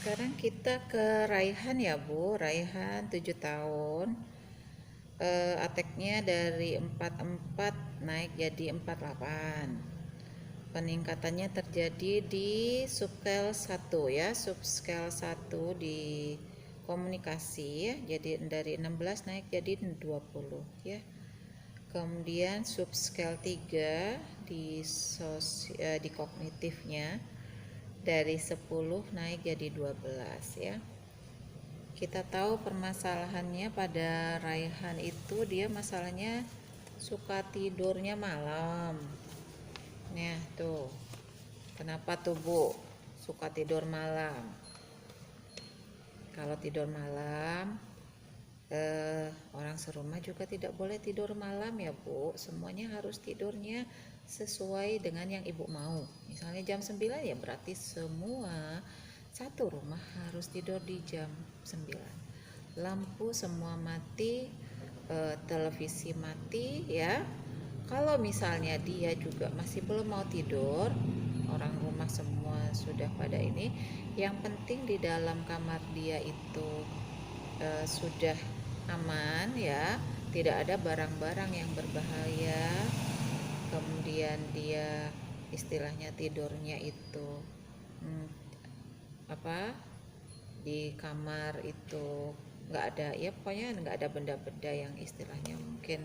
Sekarang kita ke Raihan ya Bu. Raihan 7 tahun. Ateknya dari 44 naik jadi 48. Peningkatannya terjadi di subscale 1 ya, subscale 1 di komunikasi ya. Jadi dari 16 naik jadi 20 ya. Kemudian subscale 3 di kognitifnya dari 10 naik jadi 12 ya. Kita tahu permasalahannya pada Raihan itu dia masalahnya suka tidurnya malam. Nah, tuh. Kenapa tuh, Bu? Suka tidur malam. Kalau tidur malam, orang serumah juga tidak boleh tidur malam ya, Bu. Semuanya harus tidurnya sesuai dengan yang Ibu mau. Misalnya jam 9 ya berarti semua satu rumah harus tidur di jam 9. Lampu semua mati, televisi mati ya. Kalau misalnya dia juga masih belum mau tidur, orang rumah semua sudah pada ini, yang penting di dalam kamar dia itu sudah aman ya, tidak ada barang-barang yang berbahaya. Kemudian dia istilahnya tidurnya itu di kamar itu nggak ada ya, pokoknya nggak ada benda-benda yang istilahnya mungkin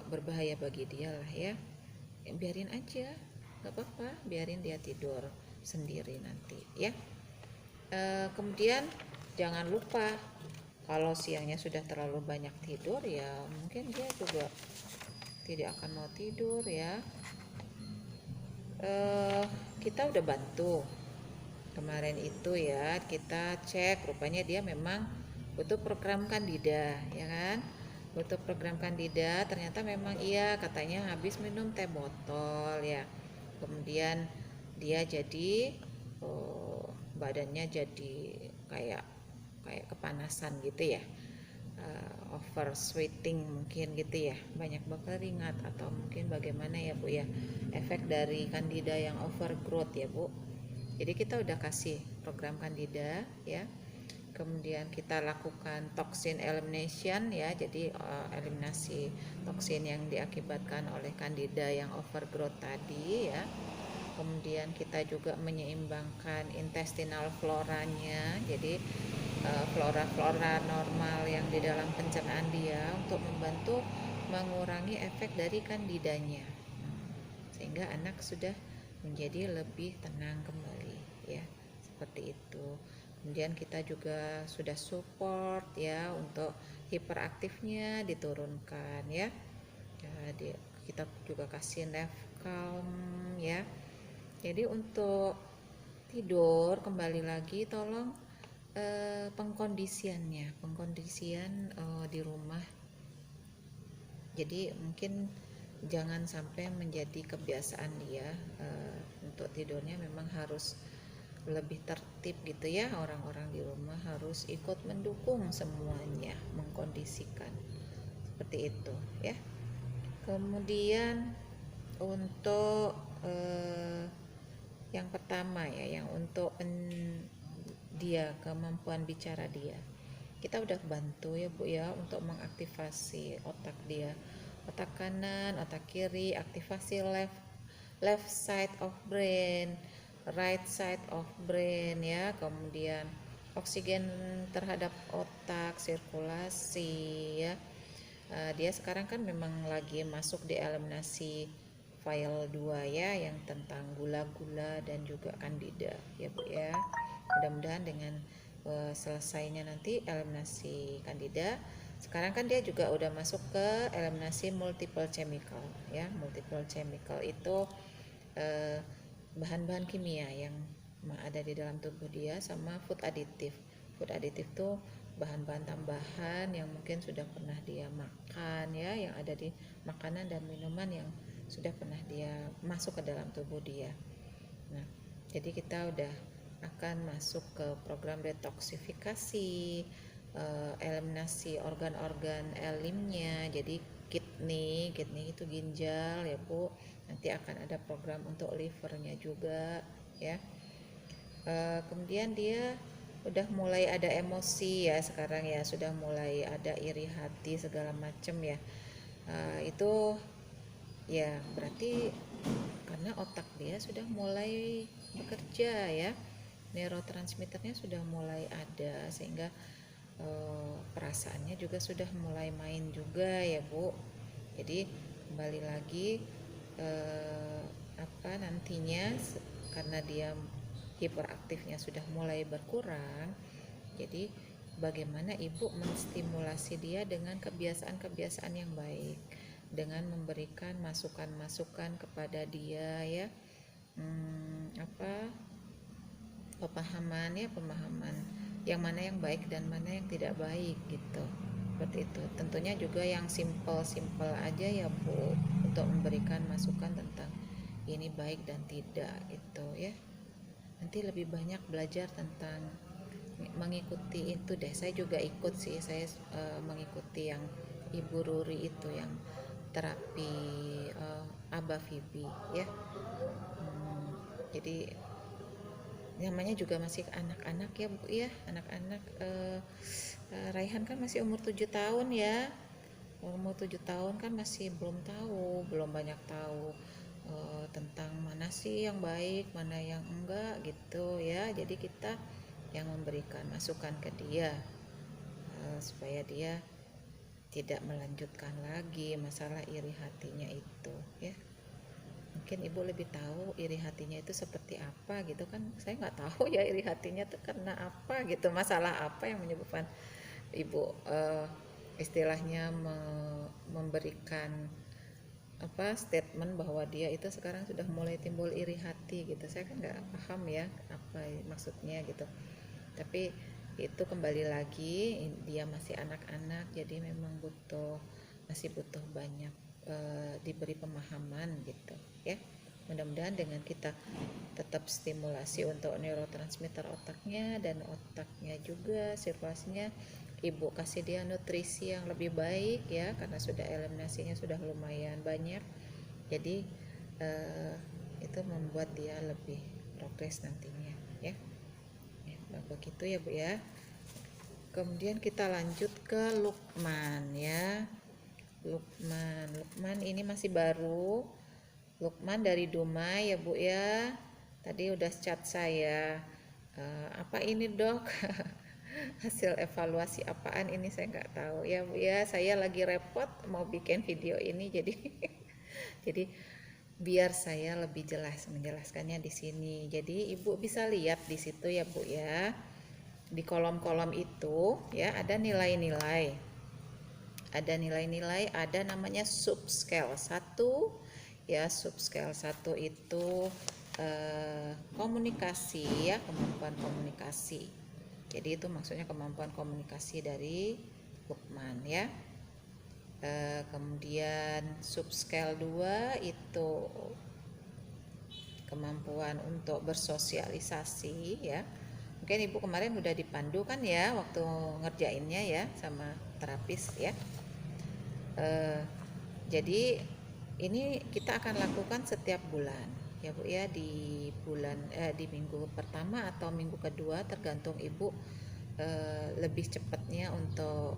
berbahaya bagi dia lah ya. Biarin aja, nggak apa-apa, biarin dia tidur sendiri nanti ya. Kemudian jangan lupa kalau siangnya sudah terlalu banyak tidur ya mungkin dia juga tidak akan mau tidur ya. Kita udah bantu kemarin itu ya, kita cek rupanya dia memang butuh program Candida ya kan, butuh program Candida. Ternyata memang iya, katanya habis minum teh botol ya, kemudian dia jadi badannya jadi kayak kepanasan gitu ya, over sweating mungkin gitu ya, banyak berkeringat atau mungkin bagaimana ya Bu ya, efek dari Candida yang overgrowth ya Bu. Jadi kita udah kasih program Candida ya, kemudian kita lakukan toxin elimination ya, jadi eliminasi toksin yang diakibatkan oleh Candida yang overgrowth tadi ya. Kemudian kita juga menyeimbangkan intestinal floranya, jadi flora-flora normal yang di dalam pencernaan dia untuk membantu mengurangi efek dari Candidanya, sehingga anak sudah menjadi lebih tenang kembali ya, seperti itu. Kemudian kita juga sudah support ya untuk hiperaktifnya diturunkan ya. Jadi kita juga kasih Nefcalm ya. Jadi untuk tidur kembali lagi tolong pengkondisian di rumah. Jadi mungkin jangan sampai menjadi kebiasaan dia, untuk tidurnya memang harus lebih tertib gitu ya, orang-orang di rumah harus ikut mendukung semuanya, mengkondisikan seperti itu ya. Kemudian untuk yang pertama ya, yang untuk dia kemampuan bicara dia, kita udah bantu ya Bu ya untuk mengaktifasi otak dia, otak kanan, otak kiri, aktivasi left side of brain, right side of brain ya. Kemudian oksigen terhadap otak, sirkulasi ya. Dia sekarang kan memang lagi masuk di eliminasi file 2 ya, yang tentang gula-gula dan juga Candida ya Bu ya. Mudah-mudahan dengan selesainya nanti eliminasi Candida, sekarang kan dia juga udah masuk ke eliminasi multiple chemical ya. Multiple chemical itu bahan-bahan kimia yang ada di dalam tubuh dia, sama food additive. Food additive tuh bahan-bahan tambahan yang mungkin sudah pernah dia makan ya, yang ada di makanan dan minuman yang sudah pernah dia masuk ke dalam tubuh dia. Nah, jadi kita udah akan masuk ke program detoksifikasi, eliminasi organ-organ elimnya. Jadi kidney itu ginjal ya Bu. Nanti akan ada program untuk livernya juga ya. Kemudian dia udah mulai ada emosi ya sekarang ya, sudah mulai ada iri hati segala macem ya. Itu ya berarti karena otak dia sudah mulai bekerja ya, neurotransmitternya sudah mulai ada, sehingga perasaannya juga sudah mulai main juga ya Bu. Jadi kembali lagi nantinya karena dia hiperaktifnya sudah mulai berkurang, jadi bagaimana ibu menstimulasi dia dengan kebiasaan-kebiasaan yang baik, dengan memberikan masukan-masukan kepada dia ya, pemahaman yang mana yang baik dan mana yang tidak baik gitu. Seperti itu. Tentunya juga yang simple aja ya Bu, untuk memberikan masukan tentang ini baik dan tidak gitu ya. Nanti lebih banyak belajar tentang mengikuti itu deh. Saya juga ikut sih, saya mengikuti yang Ibu Ruri itu, yang terapi Aba Fibi ya. Jadi namanya juga masih anak-anak ya Bu ya, anak-anak. Raihan kan masih umur 7 tahun ya, umur 7 tahun kan masih belum banyak tahu tentang mana sih yang baik, mana yang enggak gitu ya. Jadi kita yang memberikan masukan ke dia supaya dia tidak melanjutkan lagi masalah iri hatinya itu ya. Mungkin ibu lebih tahu iri hatinya itu seperti apa gitu kan, saya nggak tahu ya iri hatinya itu karena apa gitu, masalah apa yang menyebabkan ibu istilahnya memberikan statement bahwa dia itu sekarang sudah mulai timbul iri hati gitu. Saya kan nggak paham ya apa maksudnya gitu, tapi itu kembali lagi dia masih anak-anak, jadi memang masih butuh banyak diberi pemahaman gitu ya. Mudah-mudahan dengan kita tetap stimulasi untuk neurotransmitter otaknya, dan otaknya juga sirkulasinya, ibu kasih dia nutrisi yang lebih baik ya, karena sudah eliminasinya sudah lumayan banyak, jadi itu membuat dia lebih progres nantinya ya. Begitu ya Bu ya. Kemudian kita lanjut ke Lukman ya. Lukman ini masih baru. Lukman dari Dumai ya Bu ya. Tadi udah chat saya. Apa ini Dok? Hasil evaluasi apaan ini, saya nggak tahu ya Bu ya. Saya lagi repot mau bikin video ini, jadi jadi biar saya lebih jelas menjelaskannya di sini. Jadi Ibu bisa lihat di situ ya Bu ya. Di kolom-kolom itu ya ada nilai-nilai. Ada namanya subscale 1 ya. Subscale 1 itu komunikasi ya, kemampuan komunikasi. Jadi itu maksudnya kemampuan komunikasi dari Lukman ya. Kemudian subscale 2 itu kemampuan untuk bersosialisasi ya. Mungkin Ibu kemarin udah dipandu kan ya waktu ngerjainnya ya sama terapis ya. Jadi ini kita akan lakukan setiap bulan ya Bu ya, di minggu pertama atau minggu kedua, tergantung Ibu lebih cepatnya untuk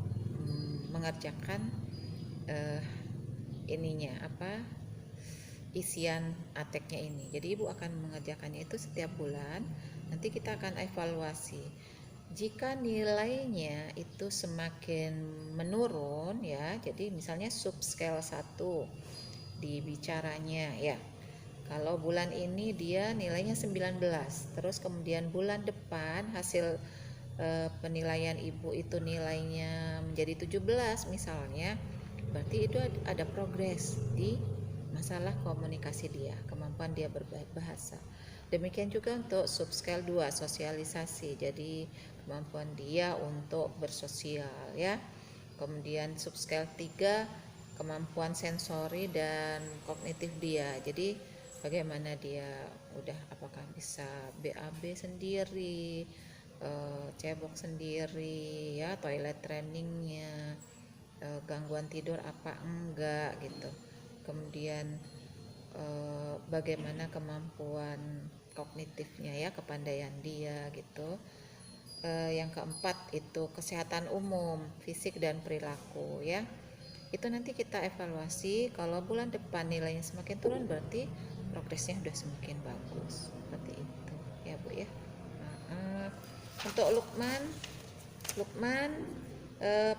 mengerjakan isian ateknya ini. Jadi Ibu akan mengerjakannya itu setiap bulan. Nanti kita akan evaluasi. Jika nilainya itu semakin menurun ya, jadi misalnya subscale 1 di bicaranya ya. Kalau bulan ini dia nilainya 19, terus kemudian bulan depan hasil penilaian Ibu itu nilainya menjadi 17 misalnya, berarti itu ada progres di masalah komunikasi dia, kemampuan dia berbahasa. Demikian juga untuk subscale 2 sosialisasi, jadi kemampuan dia untuk bersosial ya. Kemudian subscale 3 kemampuan sensori dan kognitif dia, jadi bagaimana dia apakah bisa BAB sendiri, cebok sendiri ya, toilet trainingnya, gangguan tidur apa enggak gitu. Kemudian bagaimana kemampuan kognitifnya ya, kepandaian dia gitu. Yang keempat itu kesehatan umum, fisik dan perilaku ya. Itu nanti kita evaluasi, kalau bulan depan nilainya semakin turun berarti progresnya udah semakin bagus. Seperti itu ya Bu ya. Untuk Lukman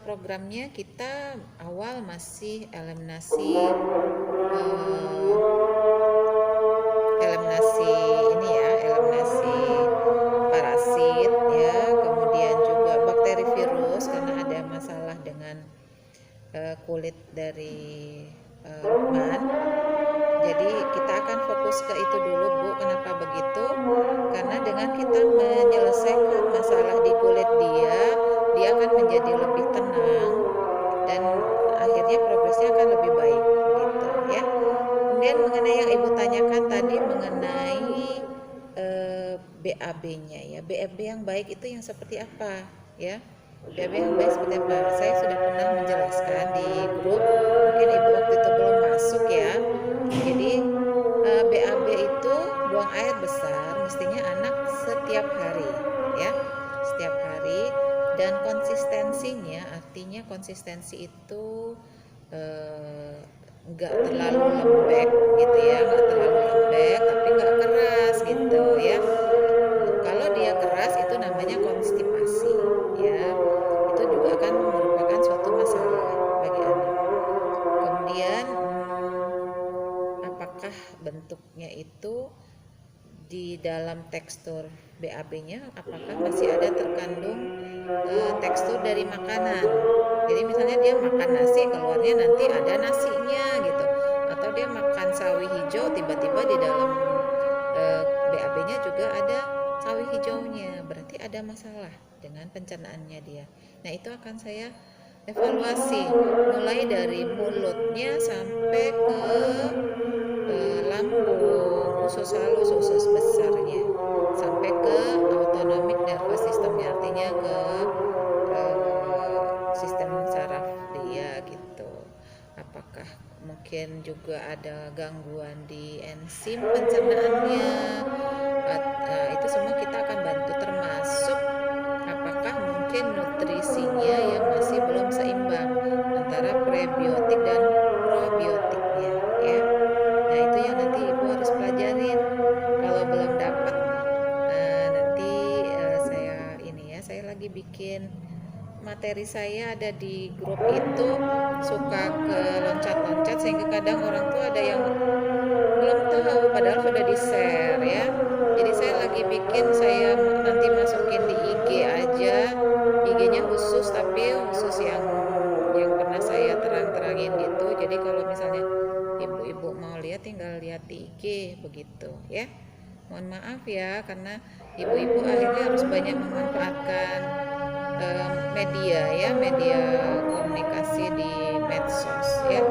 programnya kita awal masih eliminasi ini ya, eliminasi parasit ya, kemudian juga bakteri virus karena ada masalah dengan kulit dari Lukman. Jadi kita akan fokus ke itu dulu Bu. Kenapa begitu? Karena dengan kita menyelesaikan masalah di kulit dia akan menjadi lebih tenang dan akhirnya progresnya akan lebih baik begitu ya. Kemudian mengenai yang Ibu tanyakan tadi mengenai BAB-nya ya. BAB yang baik itu yang seperti apa ya? BAB yang baik seperti apa? Saya sudah pernah menjelaskan di grup, mungkin Ibu waktu itu belum masuk ya. Jadi BAB itu buang air besar mestinya anak setiap hari ya, setiap hari, dan konsistensinya, artinya konsistensi itu nggak terlalu lembek gitu ya, nggak terlalu lembek tapi nggak keras gitu ya. Kalau dia keras itu namanya konstipasi ya, itu juga akan merupakan suatu masalah bagi anak. Kemudian apakah bentuknya itu di dalam tekstur BAB-nya apakah masih ada terkandung tekstur dari makanan. Jadi misalnya dia makan nasi, keluarnya nanti ada nasinya gitu, atau dia makan sawi hijau, tiba-tiba di dalam BAB-nya juga ada sawi hijaunya, berarti ada masalah dengan pencernaannya dia. Nah itu akan saya evaluasi mulai dari mulutnya sampai ke lambung, usus halus, usus besarnya, sampai ke autonomic nervous systemnya, artinya ke sistem saraf dia gitu. Apakah mungkin juga ada gangguan di enzim pencernaannya? Itu semua kita akan bantu, termasuk apakah mungkin nutrisinya yang masih belum seimbang antara prebiotik dan probiotiknya ya. Nah itu yang nanti Ibu harus pelajarin. Kalau belum dapat nanti saya lagi bikin materi, saya ada di grup itu suka ke loncat-loncat sehingga kadang orang tuh ada yang belum tahu padahal sudah di share ya. Jadi saya lagi bikin, saya nanti masukin di IG aja, IG-nya khusus tapi khusus yang pernah saya terang-terangin gitu. Jadi kalau misalnya ibu-ibu mau lihat tinggal lihat di IG begitu ya. Mohon maaf ya karena ibu-ibu akhirnya harus banyak memanfaatkan media ya, media komunikasi di medsos ya.